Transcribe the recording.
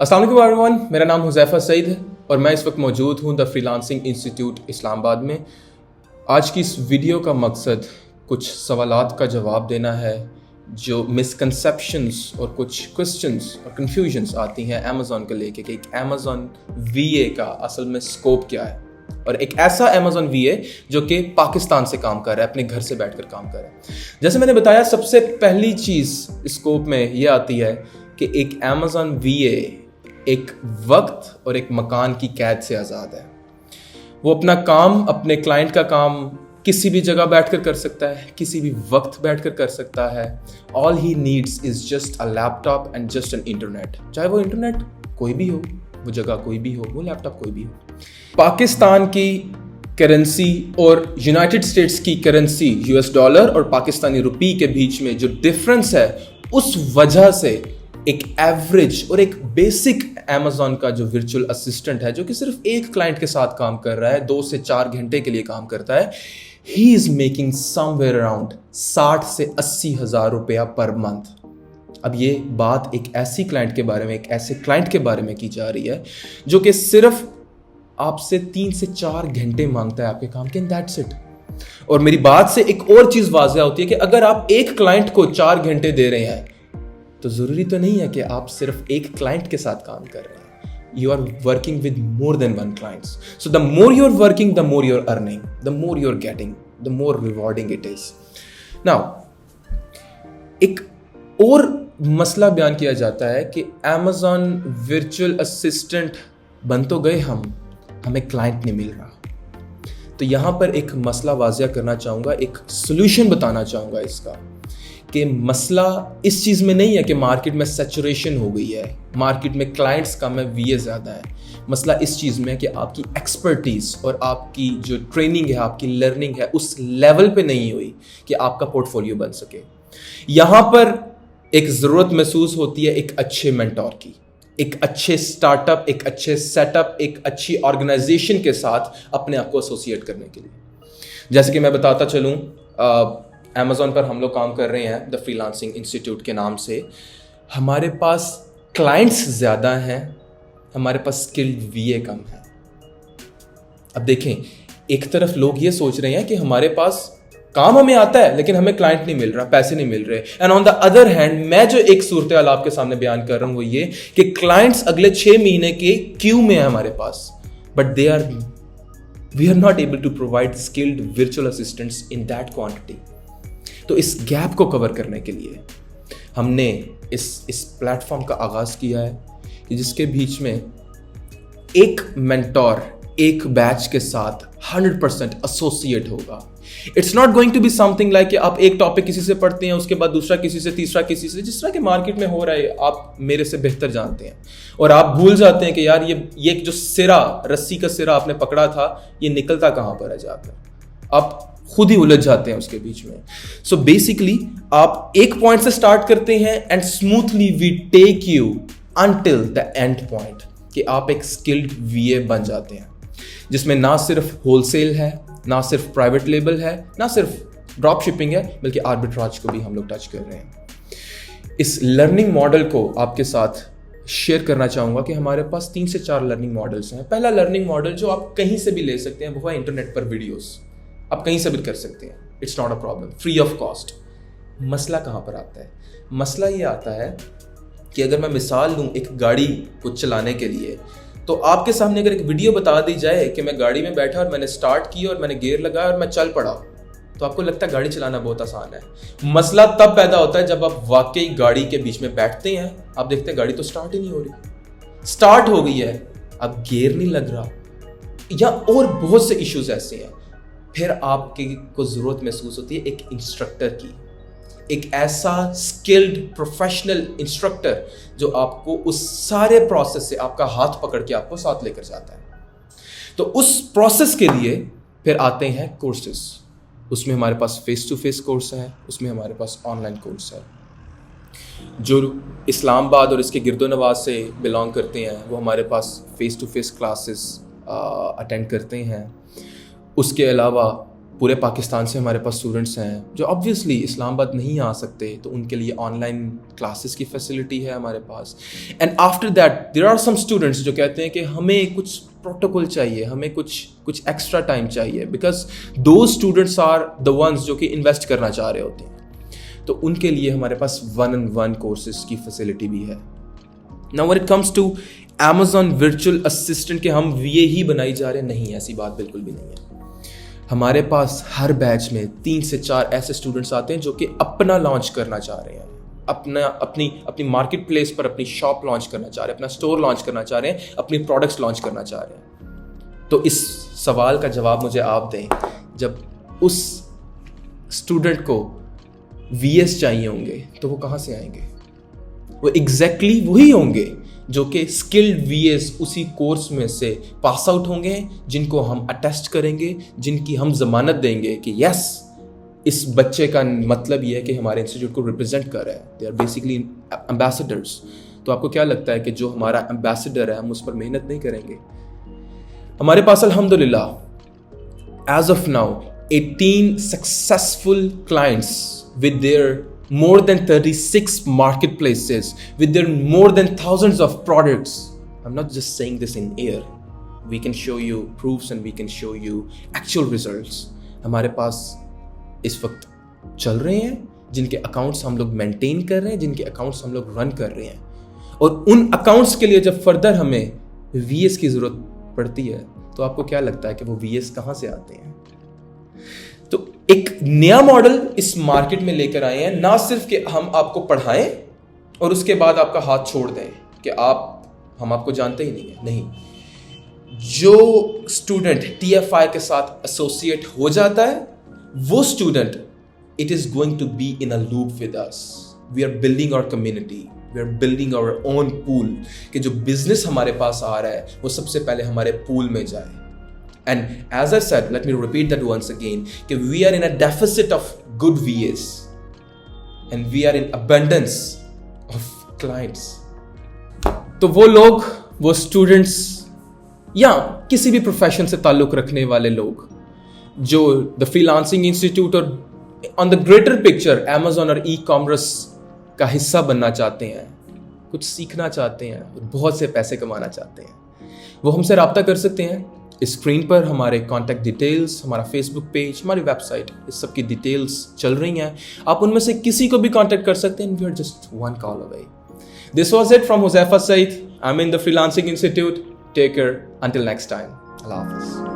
अस्सलाम वालेकुम एवरीवन, मेरा नाम हुज़ैफ़ा सईद है और मैं इस वक्त मौजूद हूँ द फ्रीलांसिंग इंस्टीट्यूट इस्लामाबाद में। आज की इस वीडियो का मकसद कुछ सवालात का जवाब देना है जो मिसकंसेप्शंस और कुछ क्वेश्चंस और कन्फ्यूजन्स आती हैं अमेज़ॉन को लेके कि एक अमेज़ॉन वीए का असल में स्कोप क्या है, और एक ऐसा अमेज़ॉन वीए जो कि पाकिस्तान से काम कर रहा है, अपने घर से बैठकर काम कर रहा है। जैसे मैंने बताया, सबसे पहली चीज़ स्कोप में ये आती है कि एक अमेज़ॉन वीए एक वक्त और एक मकान की कैद से आज़ाद है। वो अपना काम, अपने क्लाइंट का काम किसी भी जगह बैठकर कर सकता है, किसी भी वक्त बैठकर कर सकता है। All he needs is just a laptop and just an internet. चाहे वो इंटरनेट कोई भी हो, वो जगह कोई भी हो, वो लैपटॉप कोई भी हो। पाकिस्तान की करेंसी और यूनाइटेड स्टेट्स की करेंसी यूएस डॉलर और पाकिस्तानी रुपी के बीच में जो डिफरेंस है, उस वजह से एक एवरेज और एक बेसिक अमेज़ॉन का जो वर्चुअल असिस्टेंट है, जो कि सिर्फ एक क्लाइंट के साथ काम कर रहा है, 2 से 4 घंटे के लिए काम करता है, he is making somewhere around 60 से 80 हज़ार रुपया पर मंथ। अब ये बात एक ऐसी क्लाइंट के बारे में, एक ऐसे क्लाइंट के बारे में की जा रही है जो कि सिर्फ आपसे 3 से 4 घंटे मांगता है आपके काम के, एंड दैट्स इट। और मेरी बात से एक और चीज वाज़ेह होती है कि अगर आप एक क्लाइंट को 4 घंटे दे रहे हैं तो जरूरी तो नहीं है कि आप सिर्फ एक क्लाइंट के साथ काम कर रहे हैं। You are working with more than one clients, so the more you are working, the more you are earning, the more you are getting, the more rewarding it is. Now एक और मसला बयान किया जाता है कि अमेज़ॉन वर्चुअल असिस्टेंट बन तो गए हमें क्लाइंट नहीं मिल रहा। तो यहां पर एक मसला वाज़ेह करना चाहूंगा, एक सोल्यूशन बताना चाहूंगा इसका, कि मसला इस चीज़ में नहीं है कि मार्केट में सैचुरेशन हो गई है, मार्केट में क्लाइंट्स कम है, वीए ज़्यादा है। मसला इस चीज़ में है कि आपकी एक्सपर्टीज़ और आपकी जो ट्रेनिंग है, आपकी लर्निंग है, उस लेवल पे नहीं हुई कि आपका पोर्टफोलियो बन सके। यहाँ पर एक ज़रूरत महसूस होती है एक अच्छे मेंटोर की, एक अच्छे स्टार्टअप, एक अच्छे सेटअप, एक अच्छी ऑर्गेनाइजेशन के साथ अपने आप को एसोसिएट करने के लिए। जैसे कि मैं बताता चलूँ, अमेज़ॉन पर हम लोग काम कर रहे हैं द फ्रीलांसिंग इंस्टीट्यूट के नाम से। हमारे पास क्लाइंट्स ज़्यादा हैं, हमारे पास स्किल्ड वीए कम है। अब देखें, एक तरफ लोग ये सोच रहे हैं कि हमारे पास काम हमें आता है लेकिन हमें क्लाइंट नहीं मिल रहा, पैसे नहीं मिल रहे, and on the other hand मैं जो एक सूरत हाल आपके सामने बयान कर रहा हूँ वो ये कि क्लाइंट्स अगले 6 महीने के क्यू में है हमारे पास, but we are not able to provide skilled virtual assistants in that quantity. तो इस गैप को कवर करने के लिए हमने इस प्लेटफॉर्म का आगाज़ किया है कि जिसके बीच में एक मेंटोर एक बैच के साथ 100% एसोसिएट होगा। It's not going to be something like कि आप एक टॉपिक किसी से पढ़ते हैं, उसके बाद दूसरा किसी से, तीसरा किसी से, जिस तरह के मार्केट में हो रहा है आप मेरे से बेहतर जानते हैं, और आप भूल जाते हैं कि यार ये जो सिरा, रस्सी का सिरा आपने पकड़ा था, ये निकलता कहाँ पर है जाकर, आप खुद ही उलझ जाते हैं उसके बीच में। सो बेसिकली आप एक पॉइंट से स्टार्ट करते हैं and smoothly we take you until the end point कि आप एक स्किल्ड वीए बन जाते हैं, जिसमें ना सिर्फ होलसेल है, ना सिर्फ प्राइवेट लेबल है, ना सिर्फ ड्रॉप शिपिंग है, बल्कि आर्बिट्राज को भी हम लोग टच कर रहे हैं। इस लर्निंग मॉडल को आपके साथ शेयर करना चाहूँगा कि हमारे पास 3 से 4 लर्निंग मॉडल्स हैं। पहला लर्निंग मॉडल जो आप कहीं से भी ले सकते हैं वो है इंटरनेट पर वीडियोस, आप कहीं से भी कर सकते हैं, it's not a problem, free of cost. मसला कहाँ पर आता है? मसला ये आता है कि अगर मैं मिसाल लूँ एक गाड़ी को चलाने के लिए, तो आपके सामने अगर एक वीडियो बता दी जाए कि मैं गाड़ी में बैठा और मैंने स्टार्ट किया और मैंने गियर लगाया और मैं चल पड़ा, तो आपको लगता है गाड़ी चलाना बहुत आसान है। मसला तब पैदा होता है जब आप वाकई गाड़ी के बीच में बैठते हैं, आप देखते हैं गाड़ी तो स्टार्ट ही नहीं हो रही, स्टार्ट हो गई है, अब गियर नहीं लग रहा, या और बहुत से इश्यूज ऐसे हैं। फिर आपकी को ज़रूरत महसूस होती है एक इंस्ट्रक्टर की, एक ऐसा स्किल्ड प्रोफेशनल इंस्ट्रक्टर जो आपको उस सारे प्रोसेस से आपका हाथ पकड़ के आपको साथ लेकर जाता है। तो उस प्रोसेस के लिए फिर आते हैं कोर्सेस। उसमें हमारे पास फेस टू फेस कोर्स है, उसमें हमारे पास ऑनलाइन कोर्स है। जो इस्लामाबाद और इसके गिरदोनवाज से बिलोंग करते हैं वो हमारे पास face to face classes attend करते हैं। उसके अलावा पूरे पाकिस्तान से हमारे पास स्टूडेंट्स हैं जो ऑब्वियसली इस्लामाबाद नहीं आ सकते, तो उनके लिए ऑनलाइन क्लासेस की फैसिलिटी है हमारे पास. And after that there are some students जो कहते हैं कि हमें कुछ प्रोटोकॉल चाहिए, हमें कुछ एक्स्ट्रा टाइम चाहिए, बिकॉज दो स्टूडेंट्स आर द वंस जो कि इन्वेस्ट करना चाह रहे होते हैं. तो उनके लिए हमारे पास 1-on-1 कोर्सेज की फैसिलिटी भी है. Now when it comes to Amazon virtual assistant के हम VA ही बनाई जा रहे हैं, नहीं, ऐसी बात बिल्कुल भी नहीं है. हमारे पास हर बैच में 3 से 4 ऐसे स्टूडेंट्स आते हैं जो कि अपना लॉन्च करना चाह रहे हैं, अपनी मार्केट प्लेस पर अपनी शॉप लॉन्च करना चाह रहे हैं, अपना स्टोर लॉन्च करना चाह रहे हैं, अपनी प्रोडक्ट्स लॉन्च करना चाह रहे हैं. तो इस सवाल का जवाब मुझे आप दें, जब उस स्टूडेंट को VS चाहिए होंगे तो वो कहाँ से आएंगे? वो एग्जैक्टली वही होंगे जो कि स्किल्ड VS उसी कोर्स में से पास आउट होंगे, जिनको हम अटेस्ट करेंगे, जिनकी हम जमानत देंगे कि यस, इस बच्चे का मतलब ये है कि हमारे इंस्टीट्यूट को रिप्रेजेंट कर रहा है. They are basically ambassadors. तो आपको क्या लगता है कि जो हमारा एम्बेसडर है हम उस पर मेहनत नहीं करेंगे? हमारे पास अल्हम्दुलिल्लाह as of now 18 successful clients with their more than 36 marketplaces, with their more than thousands of products. I'm not just saying this in air. We can show you proofs and we can show you actual results. हमारे पास इस वक्त चल रहे हैं जिनके accounts हम लोग maintain कर रहे हैं, जिनके अकाउंट्स हम लोग रन कर रहे हैं. और उन अकाउंट्स के लिए जब फर्दर हमें VS की ज़रूरत पड़ती है तो आपको क्या लगता है कि वो VS कहाँ से आते हैं? तो एक नया मॉडल इस मार्केट में लेकर आए हैं, ना सिर्फ कि हम आपको पढ़ाएं और उसके बाद आपका हाथ छोड़ दें कि हम आपको जानते ही नहीं है. नहीं, जो स्टूडेंट TFI के साथ एसोसिएट हो जाता है वो student it is going to be in a loop with us. We are building our community, we are building our own pool, कि जो बिजनेस हमारे पास आ रहा है वो सबसे पहले हमारे पूल में जाए. And as I said, let me repeat that once again, कि we are in a deficit of good VAs and we are in abundance of clients. तो वो लोग, वो स्टूडेंट्स या किसी भी प्रोफेशन से ताल्लुक रखने वाले लोग जो द फ्रीलांसिंग इंस्टीट्यूट और on the greater picture Amazon और ई-कॉमर्स का हिस्सा बनना चाहते हैं, कुछ सीखना चाहते हैं और बहुत से पैसे कमाना चाहते हैं, वो हमसे रब्ता कर सकते हैं. इस स्क्रीन पर हमारे कॉन्टैक्ट डिटेल्स, हमारा फेसबुक पेज, हमारी वेबसाइट, इस सब की डिटेल्स चल रही हैं. आप उनमें से किसी को भी कॉन्टैक्ट कर सकते हैं. We are just one call away. This was it from Huzaifa Saeed. I am in the freelancing institute. Take care. Until next time. अल्लाह हाफ़िज़.